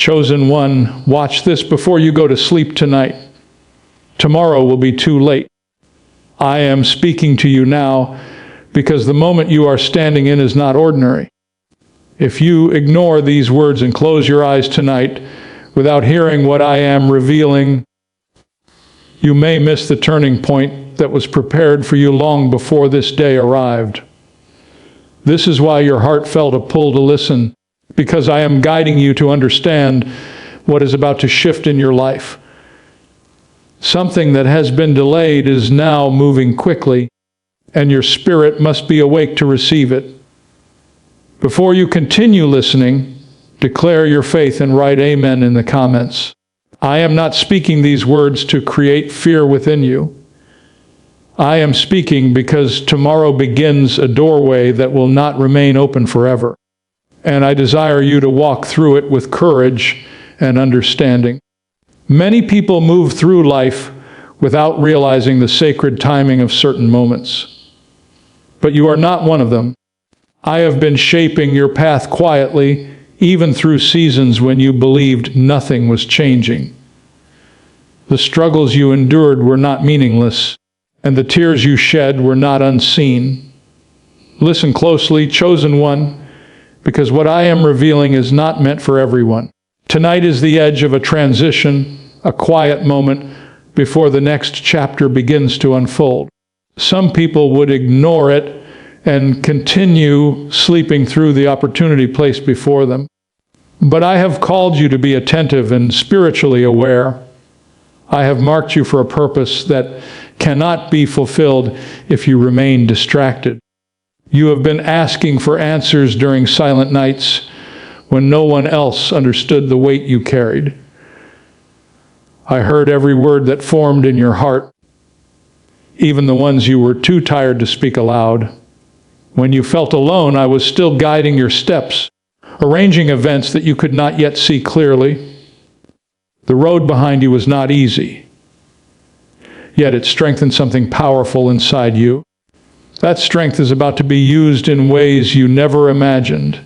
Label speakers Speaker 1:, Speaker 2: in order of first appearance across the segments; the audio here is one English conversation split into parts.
Speaker 1: Chosen one, watch this before you go to sleep tonight. Tomorrow will be too late. I am speaking to you now because the moment you are standing in is not ordinary. If you ignore these words and close your eyes tonight without hearing what I am revealing, you may miss the turning point that was prepared for you long before this day arrived. This is why your heart felt a pull to listen, because I am guiding you to understand what is about to shift in your life. Something that has been delayed is now moving quickly, and your spirit must be awake to receive it. Before you continue listening, declare your faith and write amen in the comments. I am not speaking these words to create fear within you. I am speaking because tomorrow begins a doorway that will not remain open forever. And I desire you to walk through it with courage and understanding. Many people move through life without realizing the sacred timing of certain moments. But you are not one of them. I have been shaping your path quietly, even through seasons when you believed nothing was changing. The struggles you endured were not meaningless, and the tears you shed were not unseen. Listen closely, chosen one, because what I am revealing is not meant for everyone. Tonight is the edge of a transition, a quiet moment before the next chapter begins to unfold. Some people would ignore it and continue sleeping through the opportunity placed before them. But I have called you to be attentive and spiritually aware. I have marked you for a purpose that cannot be fulfilled if you remain distracted. You have been asking for answers during silent nights when no one else understood the weight you carried. I heard every word that formed in your heart, even the ones you were too tired to speak aloud. When you felt alone, I was still guiding your steps, arranging events that you could not yet see clearly. The road behind you was not easy, yet it strengthened something powerful inside you. That strength is about to be used in ways you never imagined.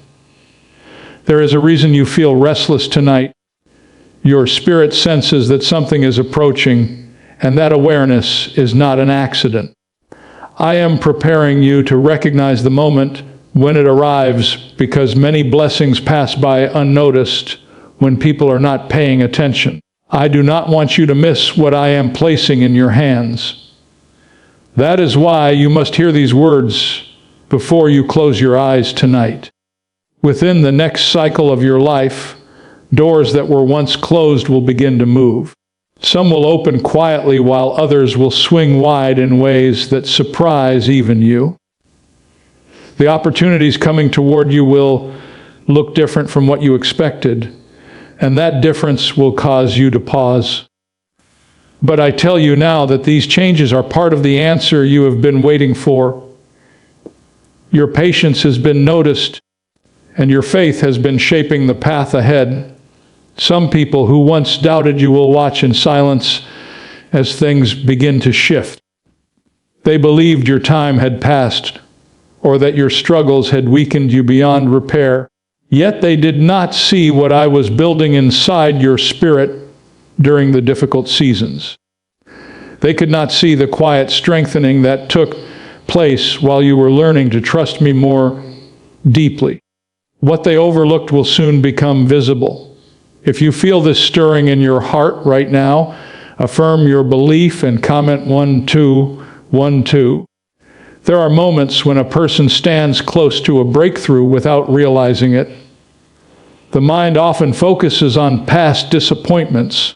Speaker 1: There is a reason you feel restless tonight. Your spirit senses that something is approaching, and that awareness is not an accident. I am preparing you to recognize the moment when it arrives, because many blessings pass by unnoticed when people are not paying attention. I do not want you to miss what I am placing in your hands. That is why you must hear these words before you close your eyes tonight. Within the next cycle of your life, doors that were once closed will begin to move. Some will open quietly while others will swing wide in ways that surprise even you. The opportunities coming toward you will look different from what you expected, and that difference will cause you to pause. But I tell you now that these changes are part of the answer you have been waiting for. Your patience has been noticed, and your faith has been shaping the path ahead. Some people who once doubted you will watch in silence as things begin to shift. They believed your time had passed, or that your struggles had weakened you beyond repair. Yet they did not see what I was building inside your spirit during the difficult seasons. They could not see the quiet strengthening that took place while you were learning to trust me more deeply. What they overlooked will soon become visible. If you feel this stirring in your heart right now, affirm your belief and comment 1212. There are moments when a person stands close to a breakthrough without realizing it. The mind often focuses on past disappointments,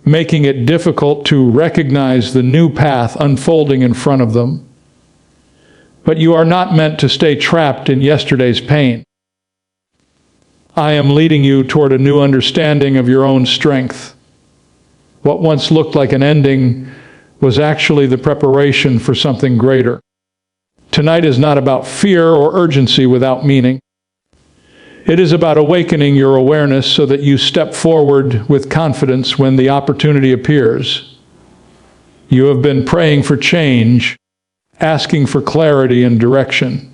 Speaker 1: making it difficult to recognize the new path unfolding in front of them. But you are not meant to stay trapped in yesterday's pain. I am leading you toward a new understanding of your own strength. What once looked like an ending was actually the preparation for something greater. Tonight is not about fear or urgency without meaning. It is about awakening your awareness so that you step forward with confidence when the opportunity appears. You have been praying for change, asking for clarity and direction.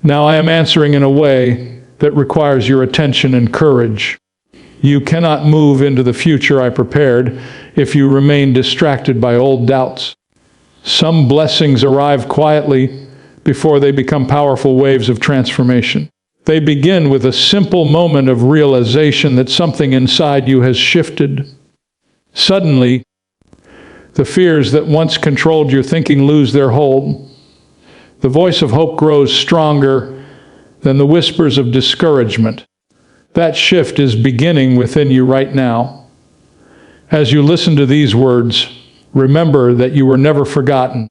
Speaker 1: Now I am answering in a way that requires your attention and courage. You cannot move into the future I prepared if you remain distracted by old doubts. Some blessings arrive quietly before they become powerful waves of transformation. They begin with a simple moment of realization that something inside you has shifted. Suddenly, the fears that once controlled your thinking lose their hold. The voice of hope grows stronger than the whispers of discouragement. That shift is beginning within you right now. As you listen to these words, remember that you were never forgotten.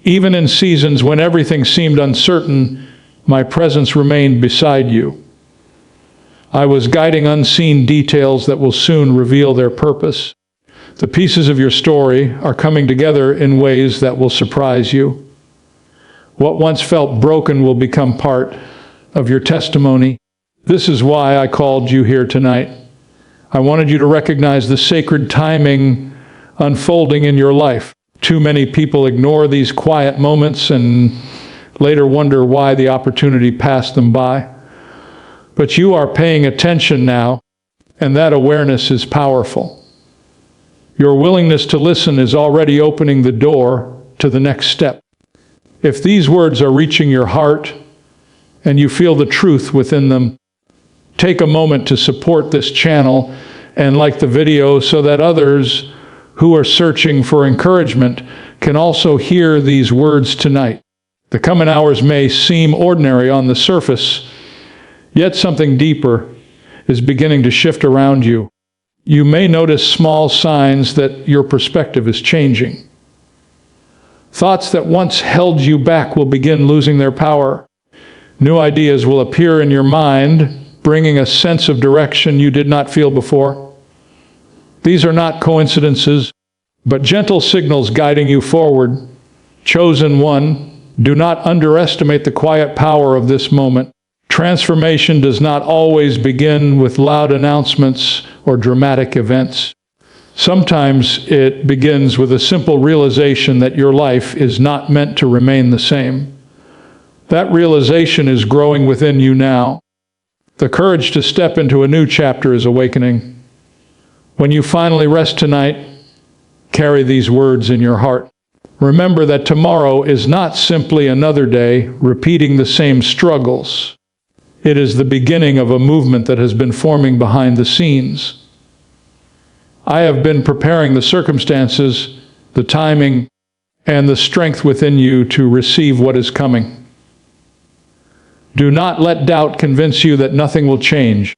Speaker 1: Even in seasons when everything seemed uncertain, my presence remained beside you. I was guiding unseen details that will soon reveal their purpose. The pieces of your story are coming together in ways that will surprise you. What once felt broken will become part of your testimony. This is why I called you here tonight. I wanted you to recognize the sacred timing unfolding in your life. Too many people ignore these quiet moments and later wonder why the opportunity passed them by. But you are paying attention now, and that awareness is powerful. Your willingness to listen is already opening the door to the next step. If these words are reaching your heart and you feel the truth within them, take a moment to support this channel and like the video so that others who are searching for encouragement can also hear these words tonight. The coming hours may seem ordinary on the surface, yet something deeper is beginning to shift around you. You may notice small signs that your perspective is changing. Thoughts that once held you back will begin losing their power. New ideas will appear in your mind, bringing a sense of direction you did not feel before. These are not coincidences, but gentle signals guiding you forward. Chosen one, do not underestimate the quiet power of this moment. Transformation does not always begin with loud announcements or dramatic events. Sometimes it begins with a simple realization that your life is not meant to remain the same. That realization is growing within you now. The courage to step into a new chapter is awakening. When you finally rest tonight, carry these words in your heart. Remember that tomorrow is not simply another day repeating the same struggles. It is the beginning of a movement that has been forming behind the scenes. I have been preparing the circumstances, the timing, and the strength within you to receive what is coming. Do not let doubt convince you that nothing will change.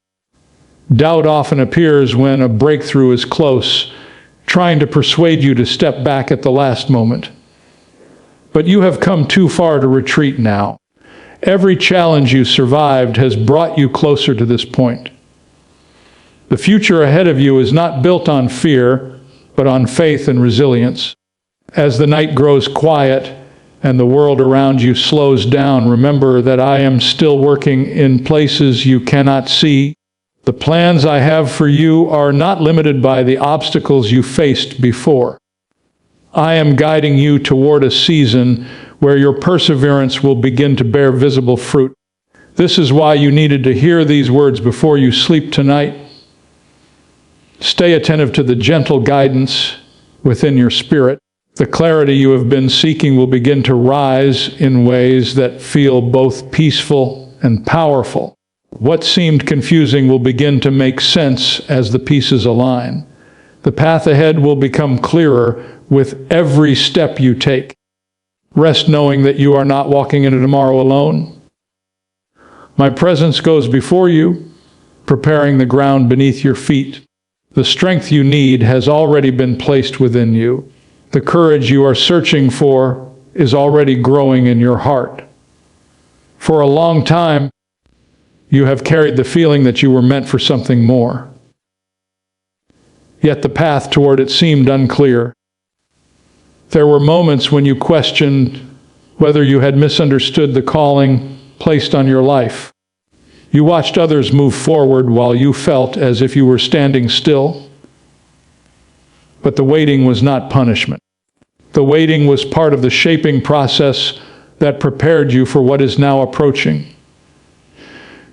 Speaker 1: Doubt often appears when a breakthrough is close, trying to persuade you to step back at the last moment. But you have come too far to retreat now. Every challenge you survived has brought you closer to this point. The future ahead of you is not built on fear, but on faith and resilience. As the night grows quiet and the world around you slows down, remember that I am still working in places you cannot see. The plans I have for you are not limited by the obstacles you faced before. I am guiding you toward a season where your perseverance will begin to bear visible fruit. This is why you needed to hear these words before you sleep tonight. Stay attentive to the gentle guidance within your spirit. The clarity you have been seeking will begin to rise in ways that feel both peaceful and powerful. What seemed confusing will begin to make sense as the pieces align. The path ahead will become clearer with every step you take. Rest knowing that you are not walking into tomorrow alone. My presence goes before you, preparing the ground beneath your feet. The strength you need has already been placed within you. The courage you are searching for is already growing in your heart. For a long time, you have carried the feeling that you were meant for something more. Yet the path toward it seemed unclear. There were moments when you questioned whether you had misunderstood the calling placed on your life. You watched others move forward while you felt as if you were standing still. But the waiting was not punishment. The waiting was part of the shaping process that prepared you for what is now approaching.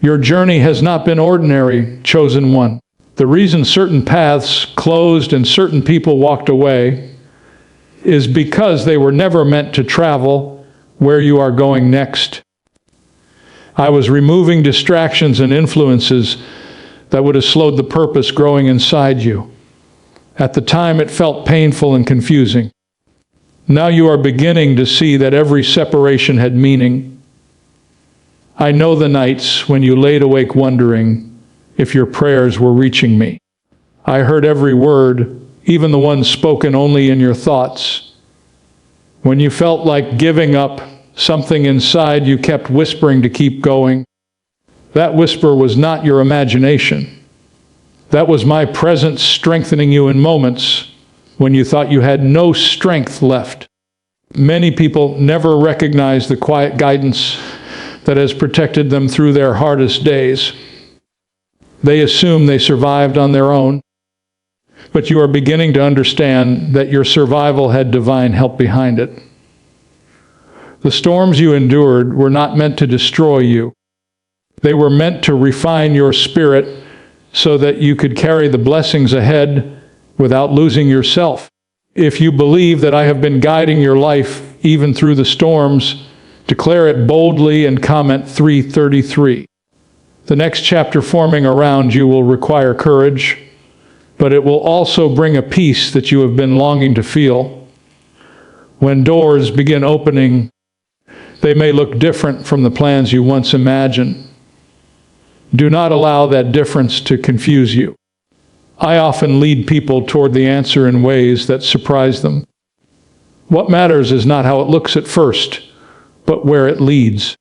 Speaker 1: Your journey has not been ordinary, chosen one. The reason certain paths closed and certain people walked away is because they were never meant to travel where you are going next. I was removing distractions and influences that would have slowed the purpose growing inside you. At the time, it felt painful and confusing. Now you are beginning to see that every separation had meaning. I know the nights when you laid awake wondering if your prayers were reaching me. I heard every word, even the ones spoken only in your thoughts. When you felt like giving up, something inside you kept whispering to keep going. That whisper was not your imagination. That was my presence strengthening you in moments when you thought you had no strength left. Many people never recognize the quiet guidance that has protected them through their hardest days. They assume they survived on their own, but you are beginning to understand that your survival had divine help behind it. The storms you endured were not meant to destroy you. They were meant to refine your spirit so that you could carry the blessings ahead without losing yourself. If you believe that I have been guiding your life even through the storms, declare it boldly and comment 333. The next chapter forming around you will require courage, but it will also bring a peace that you have been longing to feel. When doors begin opening, they may look different from the plans you once imagined. Do not allow that difference to confuse you. I often lead people toward the answer in ways that surprise them. What matters is not how it looks at first, but where it leads.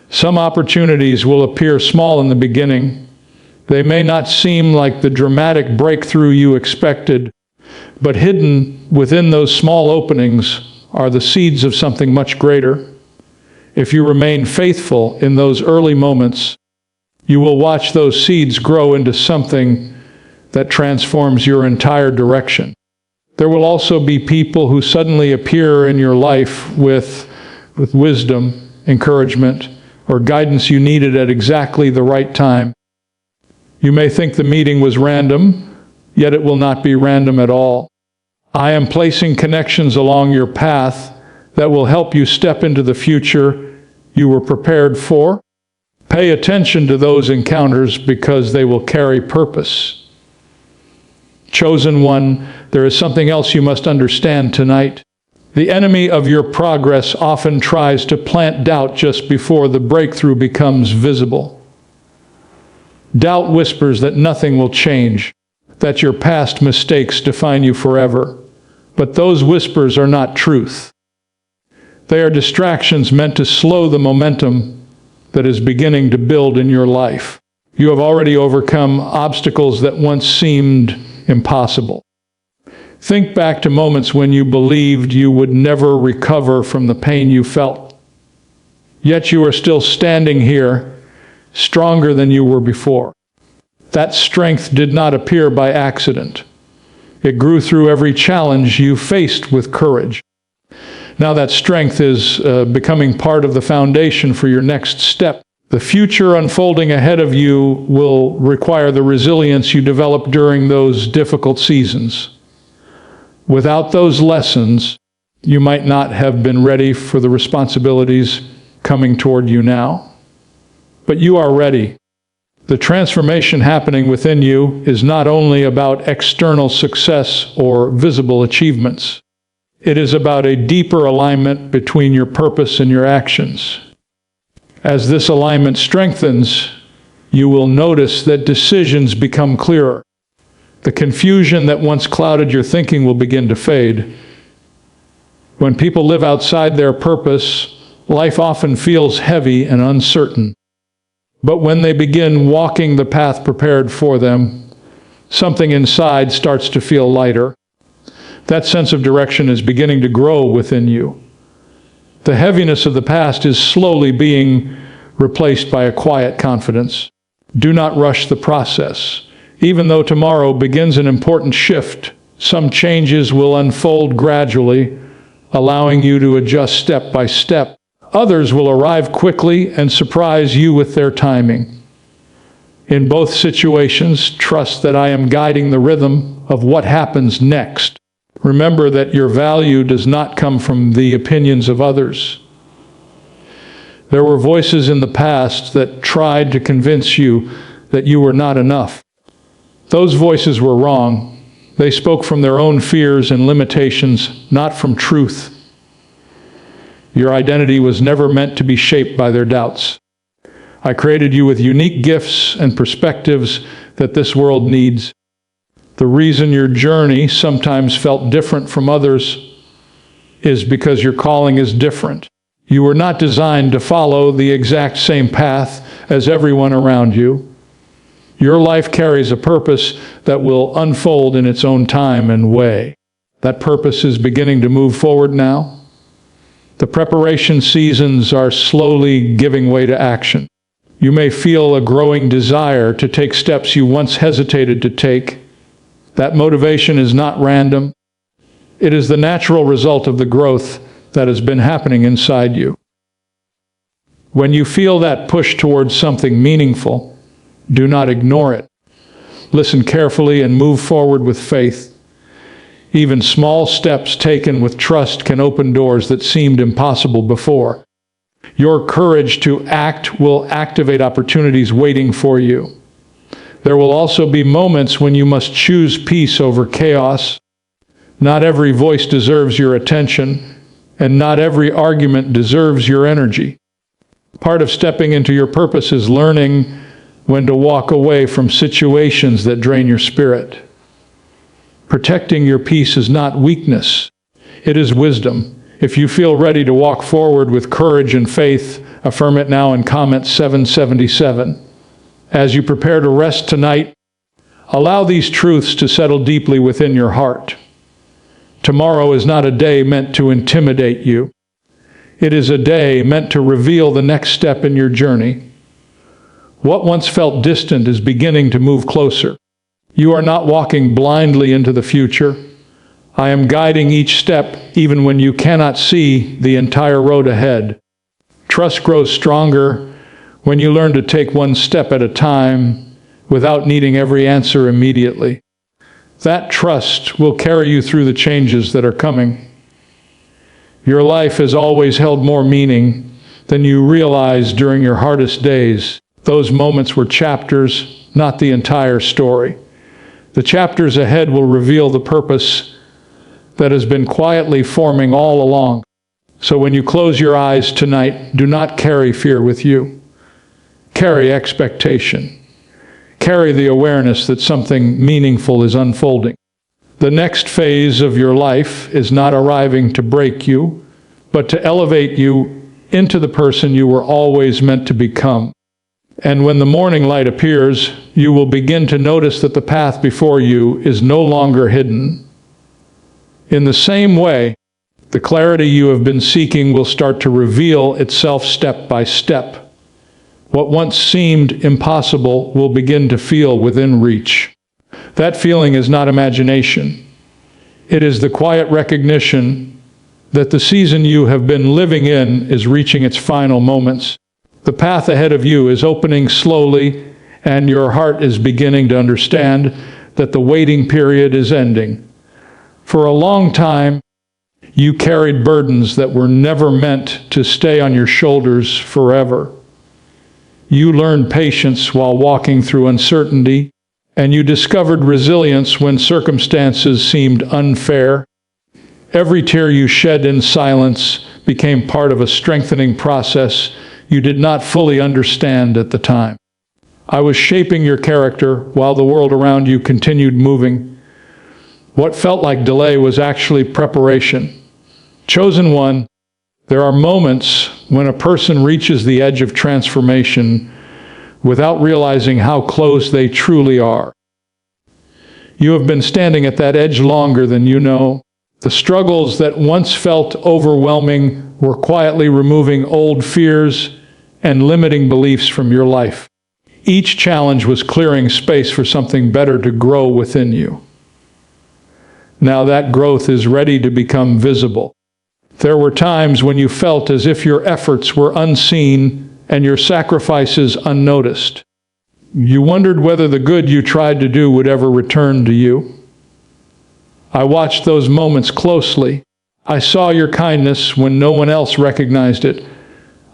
Speaker 1: Some opportunities will appear small in the beginning. They may not seem like the dramatic breakthrough you expected, but hidden within those small openings are the seeds of something much greater. If you remain faithful in those early moments, you will watch those seeds grow into something that transforms your entire direction. There will also be people who suddenly appear in your life with wisdom, encouragement, or guidance you needed at exactly the right time. You may think the meeting was random, yet it will not be random at all. I am placing connections along your path that will help you step into the future you were prepared for. Pay attention to those encounters because they will carry purpose. Chosen one, there is something else you must understand tonight. The enemy of your progress often tries to plant doubt just before the breakthrough becomes visible. Doubt whispers that nothing will change, that your past mistakes define you forever. But those whispers are not truth. They are distractions meant to slow the momentum that is beginning to build in your life. You have already overcome obstacles that once seemed impossible. Think back to moments when you believed you would never recover from the pain you felt. Yet you are still standing here, stronger than you were before. That strength did not appear by accident. It grew through every challenge you faced with courage. Now that strength is becoming part of the foundation for your next step. The future unfolding ahead of you will require the resilience you developed during those difficult seasons. Without those lessons, you might not have been ready for the responsibilities coming toward you now. But you are ready. The transformation happening within you is not only about external success or visible achievements. It is about a deeper alignment between your purpose and your actions. As this alignment strengthens, you will notice that decisions become clearer. The confusion that once clouded your thinking will begin to fade. When people live outside their purpose, life often feels heavy and uncertain. But when they begin walking the path prepared for them, something inside starts to feel lighter. That sense of direction is beginning to grow within you. The heaviness of the past is slowly being replaced by a quiet confidence. Do not rush the process. Even though tomorrow begins an important shift, some changes will unfold gradually, allowing you to adjust step by step. Others will arrive quickly and surprise you with their timing. In both situations, trust that I am guiding the rhythm of what happens next. Remember that your value does not come from the opinions of others. There were voices in the past that tried to convince you that you were not enough. Those voices were wrong. They spoke from their own fears and limitations, not from truth. Your identity was never meant to be shaped by their doubts. I created you with unique gifts and perspectives that this world needs. The reason your journey sometimes felt different from others is because your calling is different. You were not designed to follow the exact same path as everyone around you. Your life carries a purpose that will unfold in its own time and way. That purpose is beginning to move forward now. The preparation seasons are slowly giving way to action. You may feel a growing desire to take steps you once hesitated to take. That motivation is not random. It is the natural result of the growth that has been happening inside you. When you feel that push towards something meaningful, do not ignore it. Listen carefully and move forward with faith. Even small steps taken with trust can open doors that seemed impossible before. Your courage to act will activate opportunities waiting for you. There will also be moments when you must choose peace over chaos. Not every voice deserves your attention, and not every argument deserves your energy. Part of stepping into your purpose is learning when to walk away from situations that drain your spirit. Protecting your peace is not weakness, it is wisdom. If you feel ready to walk forward with courage and faith, affirm it now in comment 777. As you prepare to rest tonight, allow these truths to settle deeply within your heart. Tomorrow is not a day meant to intimidate you. It is a day meant to reveal the next step in your journey. What once felt distant is beginning to move closer. You are not walking blindly into the future. I am guiding each step even when you cannot see the entire road ahead. Trust grows stronger when you learn to take one step at a time without needing every answer immediately. That trust will carry you through the changes that are coming. Your life has always held more meaning than you realized during your hardest days. Those moments were chapters, not the entire story. The chapters ahead will reveal the purpose that has been quietly forming all along. So when you close your eyes tonight, do not carry fear with you. Carry expectation. Carry the awareness that something meaningful is unfolding. The next phase of your life is not arriving to break you, but to elevate you into the person you were always meant to become. And when the morning light appears, you will begin to notice that the path before you is no longer hidden. In the same way, the clarity you have been seeking will start to reveal itself step by step. What once seemed impossible will begin to feel within reach. That feeling is not imagination. It is the quiet recognition that the season you have been living in is reaching its final moments. The path ahead of you is opening slowly, and your heart is beginning to understand that the waiting period is ending. For a long time, you carried burdens that were never meant to stay on your shoulders forever. You learned patience while walking through uncertainty, and you discovered resilience when circumstances seemed unfair. Every tear you shed in silence became part of a strengthening process you did not fully understand at the time. I was shaping your character while the world around you continued moving. What felt like delay was actually preparation. Chosen one, there are moments when a person reaches the edge of transformation without realizing how close they truly are. You have been standing at that edge longer than you know. The struggles that once felt overwhelming were quietly removing old fears and limiting beliefs from your life. Each challenge was clearing space for something better to grow within you. Now that growth is ready to become visible. There were times when you felt as if your efforts were unseen and your sacrifices unnoticed. You wondered whether the good you tried to do would ever return to you. I watched those moments closely. I saw your kindness when no one else recognized it.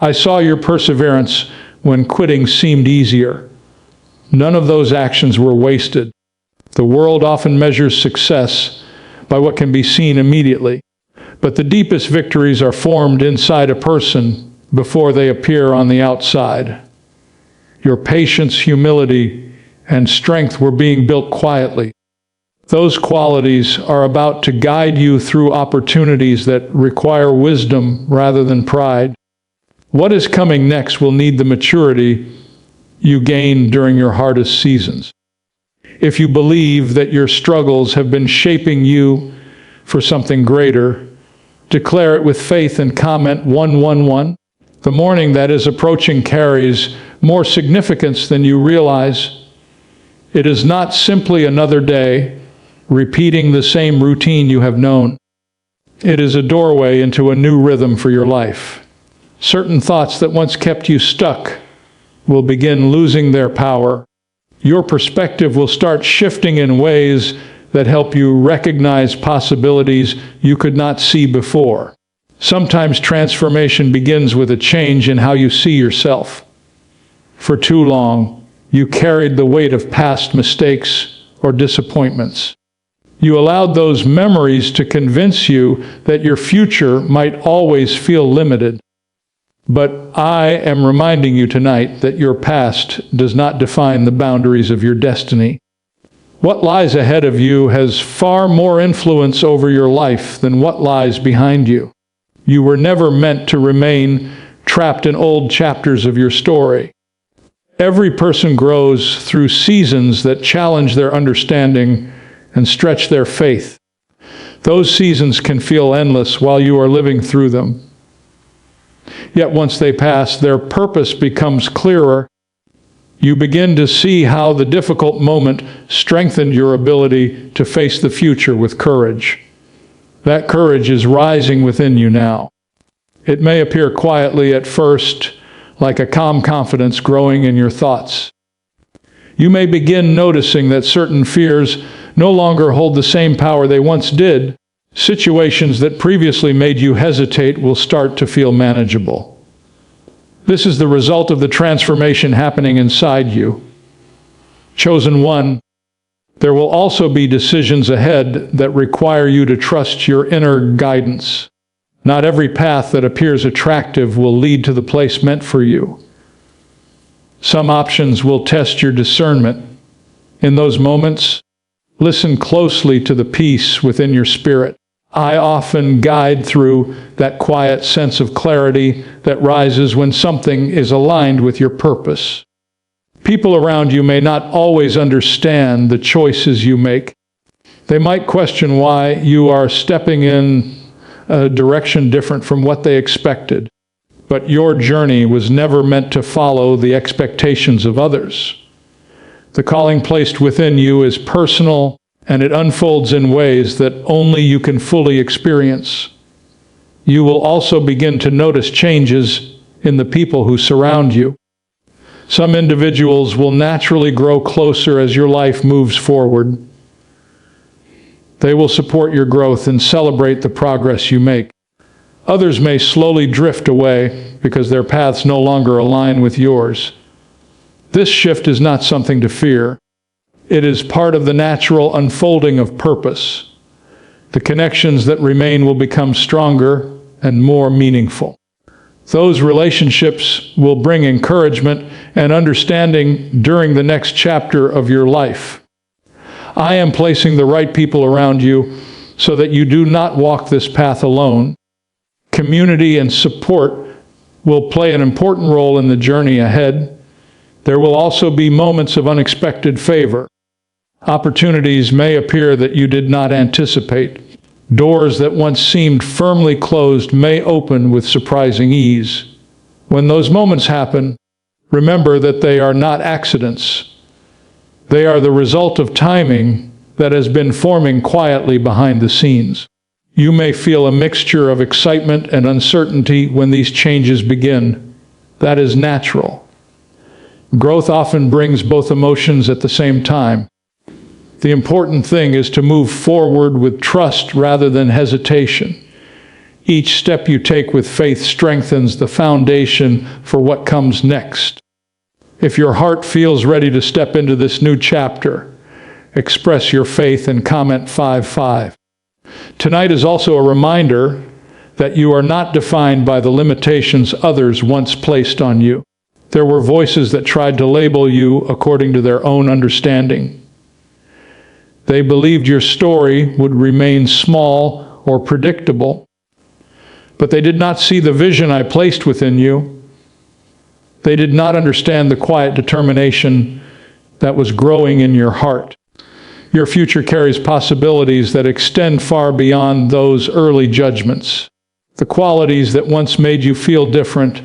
Speaker 1: I saw your perseverance when quitting seemed easier. None of those actions were wasted. The world often measures success by what can be seen immediately, but the deepest victories are formed inside a person before they appear on the outside. Your patience, humility, and strength were being built quietly. Those qualities are about to guide you through opportunities that require wisdom rather than pride. What is coming next will need the maturity you gained during your hardest seasons. If you believe that your struggles have been shaping you for something greater, declare it with faith and comment 111. The morning that is approaching carries more significance than you realize. It is not simply another day repeating the same routine you have known. It is a doorway into a new rhythm for your life. Certain thoughts that once kept you stuck will begin losing their power. Your perspective will start shifting in ways that help you recognize possibilities you could not see before. Sometimes transformation begins with a change in how you see yourself. For too long, you carried the weight of past mistakes or disappointments. You allowed those memories to convince you that your future might always feel limited. But I am reminding you tonight that your past does not define the boundaries of your destiny. What lies ahead of you has far more influence over your life than what lies behind you. You were never meant to remain trapped in old chapters of your story. Every person grows through seasons that challenge their understanding and stretch their faith. Those seasons can feel endless while you are living through them. Yet once they pass, their purpose becomes clearer. You begin to see how the difficult moment strengthened your ability to face the future with courage. That courage is rising within you now. It may appear quietly at first, like a calm confidence growing in your thoughts. You may begin noticing that certain fears no longer hold the same power they once did. Situations that previously made you hesitate will start to feel manageable. This is the result of the transformation happening inside you. Chosen one, there will also be decisions ahead that require you to trust your inner guidance. Not every path that appears attractive will lead to the place meant for you. Some options will test your discernment. In those moments, listen closely to the peace within your spirit. I often guide through that quiet sense of clarity that rises when something is aligned with your purpose. People around you may not always understand the choices you make. They might question why you are stepping in a direction different from what they expected. But your journey was never meant to follow the expectations of others. The calling placed within you is personal, and it unfolds in ways that only you can fully experience. You will also begin to notice changes in the people who surround you. Some individuals will naturally grow closer as your life moves forward. They will support your growth and celebrate the progress you make. Others may slowly drift away because their paths no longer align with yours. This shift is not something to fear. It is part of the natural unfolding of purpose. The connections that remain will become stronger and more meaningful. Those relationships will bring encouragement and understanding during the next chapter of your life. I am placing the right people around you so that you do not walk this path alone. Community and support will play an important role in the journey ahead. There will also be moments of unexpected favor. Opportunities may appear that you did not anticipate. Doors that once seemed firmly closed may open with surprising ease. When those moments happen, remember that they are not accidents. They are the result of timing that has been forming quietly behind the scenes. You may feel a mixture of excitement and uncertainty when these changes begin. That is natural. Growth often brings both emotions at the same time. The important thing is to move forward with trust rather than hesitation. Each step you take with faith strengthens the foundation for what comes next. If your heart feels ready to step into this new chapter, express your faith and comment 5-5. Tonight is also a reminder that you are not defined by the limitations others once placed on you. There were voices that tried to label you according to their own understanding. They believed your story would remain small or predictable, but they did not see the vision I placed within you. They did not understand the quiet determination that was growing in your heart. Your future carries possibilities that extend far beyond those early judgments. The qualities that once made you feel different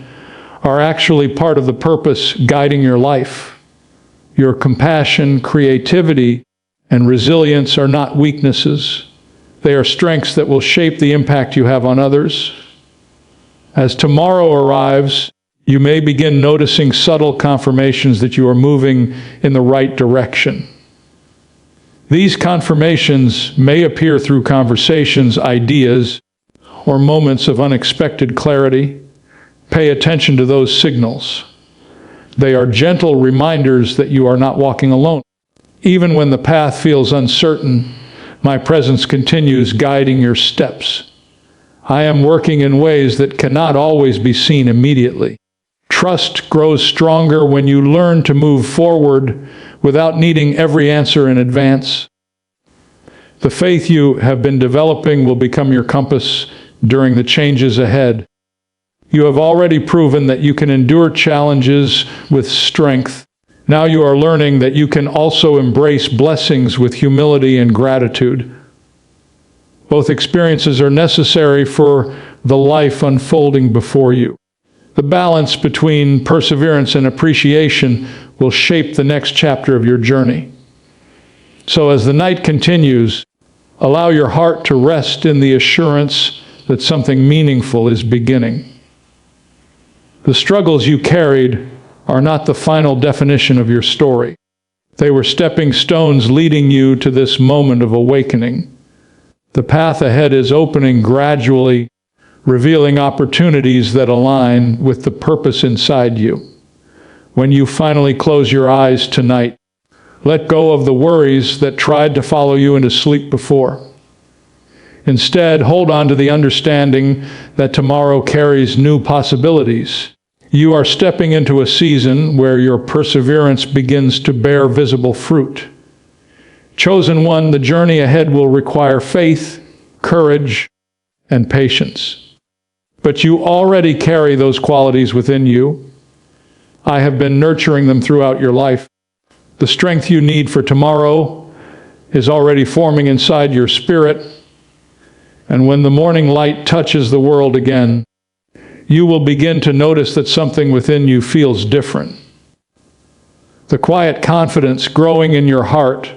Speaker 1: are actually part of the purpose guiding your life. Your compassion, creativity, and resilience are not weaknesses. They are strengths that will shape the impact you have on others. As tomorrow arrives, you may begin noticing subtle confirmations that you are moving in the right direction. These confirmations may appear through conversations, ideas, or moments of unexpected clarity. Pay attention to those signals. They are gentle reminders that you are not walking alone. Even when the path feels uncertain, my presence continues guiding your steps. I am working in ways that cannot always be seen immediately. Trust grows stronger when you learn to move forward without needing every answer in advance. The faith you have been developing will become your compass during the changes ahead. You have already proven that you can endure challenges with strength. Now you are learning that you can also embrace blessings with humility and gratitude. Both experiences are necessary for the life unfolding before you. The balance between perseverance and appreciation will shape the next chapter of your journey. So as the night continues, allow your heart to rest in the assurance that something meaningful is beginning. The struggles you carried are not the final definition of your story. They were stepping stones leading you to this moment of awakening. The path ahead is opening gradually, revealing opportunities that align with the purpose inside you. When you finally close your eyes tonight, let go of the worries that tried to follow you into sleep before. Instead, hold on to the understanding that tomorrow carries new possibilities. You are stepping into a season where your perseverance begins to bear visible fruit. Chosen one, the journey ahead will require faith, courage, and patience. But you already carry those qualities within you. I have been nurturing them throughout your life. The strength you need for tomorrow is already forming inside your spirit. And when the morning light touches the world again, you will begin to notice that something within you feels different. The quiet confidence growing in your heart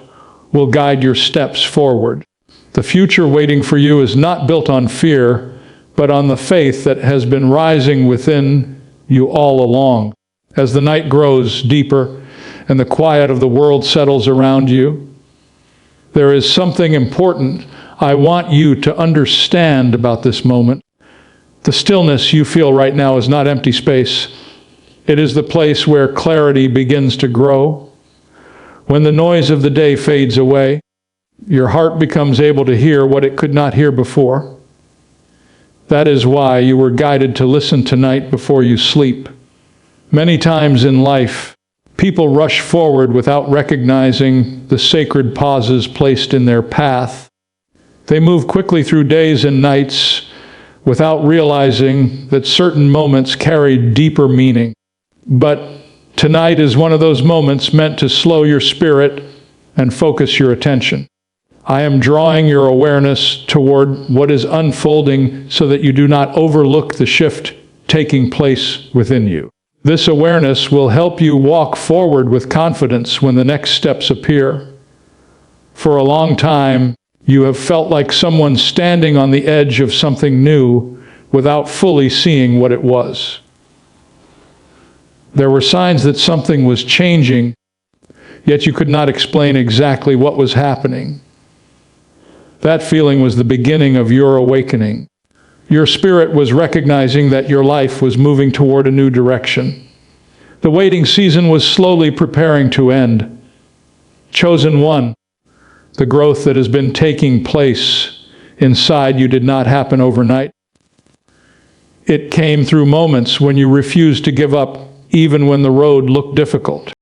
Speaker 1: will guide your steps forward. The future waiting for you is not built on fear, but on the faith that has been rising within you all along. As the night grows deeper and the quiet of the world settles around you, there is something important I want you to understand about this moment. The stillness you feel right now is not empty space. It is the place where clarity begins to grow. When the noise of the day fades away, your heart becomes able to hear what it could not hear before. That is why you were guided to listen tonight before you sleep. Many times in life, people rush forward without recognizing the sacred pauses placed in their path. They move quickly through days and nights without realizing that certain moments carry deeper meaning. But tonight is one of those moments meant to slow your spirit and focus your attention. I am drawing your awareness toward what is unfolding so that you do not overlook the shift taking place within you. This awareness will help you walk forward with confidence when the next steps appear. For a long time, you have felt like someone standing on the edge of something new without fully seeing what it was. There were signs that something was changing, yet you could not explain exactly what was happening. That feeling was the beginning of your awakening. Your spirit was recognizing that your life was moving toward a new direction. The waiting season was slowly preparing to end. Chosen one, the growth that has been taking place inside you did not happen overnight. It came through moments when you refused to give up, even when the road looked difficult.